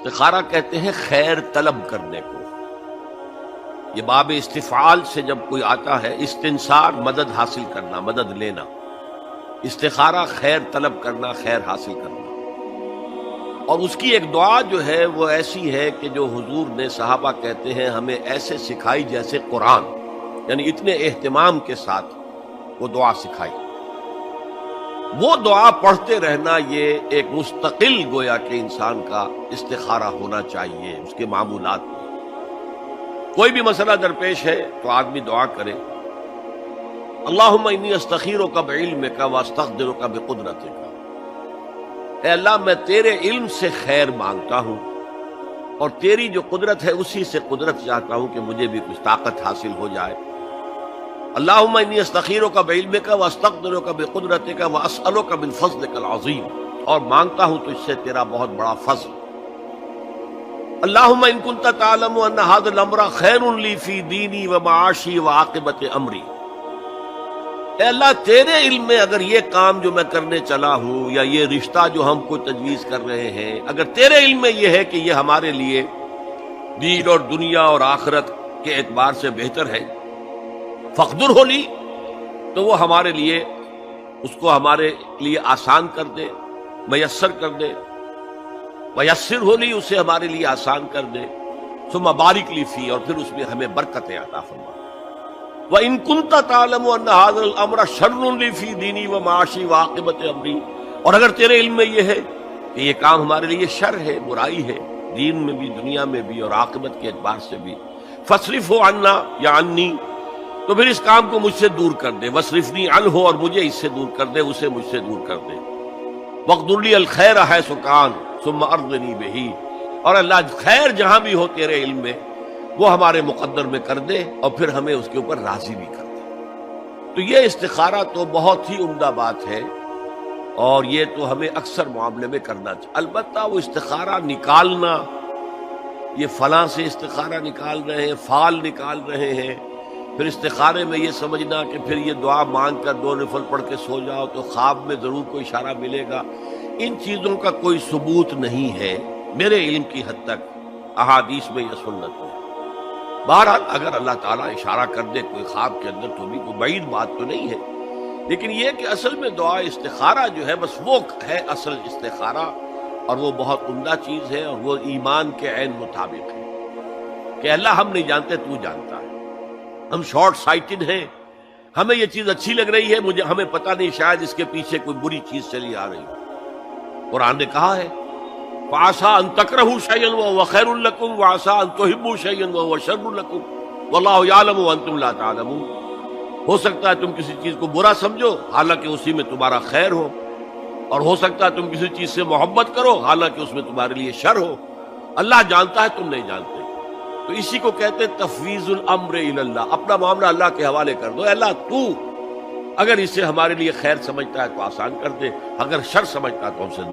استخارہ کہتے ہیں خیر طلب کرنے کو. یہ باب استفعال سے جب کوئی آتا ہے، استنصار مدد حاصل کرنا، مدد لینا. استخارہ خیر طلب کرنا، خیر حاصل کرنا. اور اس کی ایک دعا جو ہے وہ ایسی ہے کہ جو حضور نے، صحابہ کہتے ہیں، ہمیں ایسے سکھائی جیسے قرآن، یعنی اتنے اہتمام کے ساتھ وہ دعا سکھائی. وہ دعا پڑھتے رہنا یہ ایک مستقل گویا کہ انسان کا استخارہ ہونا چاہیے. اس کے معمولات میں کوئی بھی مسئلہ درپیش ہے تو آدمی دعا کرے، اللہم انی استخیرک بعلمک واستقدرک بقدرتک. اے اللہ، میں تیرے علم سے خیر مانگتا ہوں اور تیری جو قدرت ہے اسی سے قدرت چاہتا ہوں کہ مجھے بھی کچھ طاقت حاصل ہو جائے. اللہم انی استخیرک بعلمک واستقدرک بقدرتک واسألک من فضلک العظیم، اور مانگتا ہوں تجھ سے تیرا بہت بڑا فضل. اللہم ان کنت تعلم ان ھذا الامر خیر لی فی دینی ومعاشی وعاقبۃ امری. اے اللہ، تیرے علم میں اگر یہ کام جو میں کرنے چلا ہوں یا یہ رشتہ جو ہم کو تجویز کر رہے ہیں، اگر تیرے علم میں یہ ہے کہ یہ ہمارے لیے دین اور دنیا اور آخرت کے اعتبار سے بہتر ہے، فقدر ہو لی، تو وہ ہمارے لیے، اس کو ہمارے لیے آسان کر دے، میسر کر دے. میسر ہو لی، اسے ہمارے لیے آسان کر دے. ثم بارک لی فی، اور پھر اس میں ہمیں برکتیں عطا فرما. وَإِن كُنتَ تَعْلَمُ أَنَّ هَذَا الْأَمْرَ شَرٌّ لِّي فِي دِينِي وَمَعَاشِي وَعَاقِبَةِ أَمْرِي، اور اگر تیرے علم میں یہ ہے کہ یہ کام ہمارے لیے شر ہے، برائی ہے، دین میں بھی، دنیا میں بھی، اور عاقبت کے اعتبار سے بھی، فَاصْرِفْهُ عَنَّا یا عَنِّي، تو پھر اس کام کو مجھ سے دور کر دے. وَاصْرِفْنِي عَنْهُ، اور مجھے اس سے دور کر دے، اسے مجھ سے دور کر دے. وَاقْدُرْ لِي الْخَيْرَ حَيْثُ كَانَ ثُمَّ أَرْضِنِي بِهِ، اور اللہ خیر جہاں بھی ہو تیرے علم میں وہ ہمارے مقدر میں کر دے، اور پھر ہمیں اس کے اوپر راضی بھی کر دے. تو یہ استخارہ تو بہت ہی عمدہ بات ہے، اور یہ تو ہمیں اکثر معاملے میں کرنا چاہیے. البتہ وہ استخارہ نکالنا، یہ فلاں سے استخارہ نکال رہے ہیں، فال نکال رہے ہیں، پھر استخارے میں یہ سمجھنا کہ پھر یہ دعا مانگ کر 2 نفل پڑھ کے سو جاؤ تو خواب میں ضرور کوئی اشارہ ملے گا، ان چیزوں کا کوئی ثبوت نہیں ہے میرے علم کی حد تک، احادیث میں یا سنت میں. بہرحال اگر اللہ تعالیٰ اشارہ کر دے کوئی خواب کے اندر تو بھی کوئی بعید بات تو نہیں ہے، لیکن یہ کہ اصل میں دعا استخارہ جو ہے بس وہ ہے اصل استخارہ، اور وہ بہت عمدہ چیز ہے، اور وہ ایمان کے عین مطابق ہے کہ اللہ ہم نہیں جانتے، تو جانتا ہے. ہم شارٹ سائٹڈ ہیں، ہمیں یہ چیز اچھی لگ رہی ہے، ہمیں پتہ نہیں شاید اس کے پیچھے کوئی بری چیز چلی آ رہی ہے. قرآن نے کہا ہے فَعَسَىٰ أَن تَكْرَهُوا شَيْئًا وَهُوَ خَيْرٌ لَكُمْ وَعَسَىٰ أَن تُحِبُّوا شَيْئًا وَهُوَ شَرٌّ لَكُمْ وَاللَّهُ يَعْلَمُ وَأَنتُمْ لَا تَعْلَمُونَ. ہو سکتا ہے تم کسی چیز کو برا سمجھو حالانکہ اسی میں تمہارا خیر ہو، اور ہو سکتا ہے تم کسی چیز سے محبت کرو حالانکہ اس میں تمہارے لیے شر ہو. اللہ جانتا ہے، تم نہیں جانتے. تو اسی کو کہتے ہیں تفویض الامر الی اللہ. اپنا معاملہ اللہ کے حوالے کر دو. اللہ تو اگر اسے ہمارے لیے خیر سمجھتا ہے تو آسان کر دے، اگر شر سمجھتا ہے تو ہم سے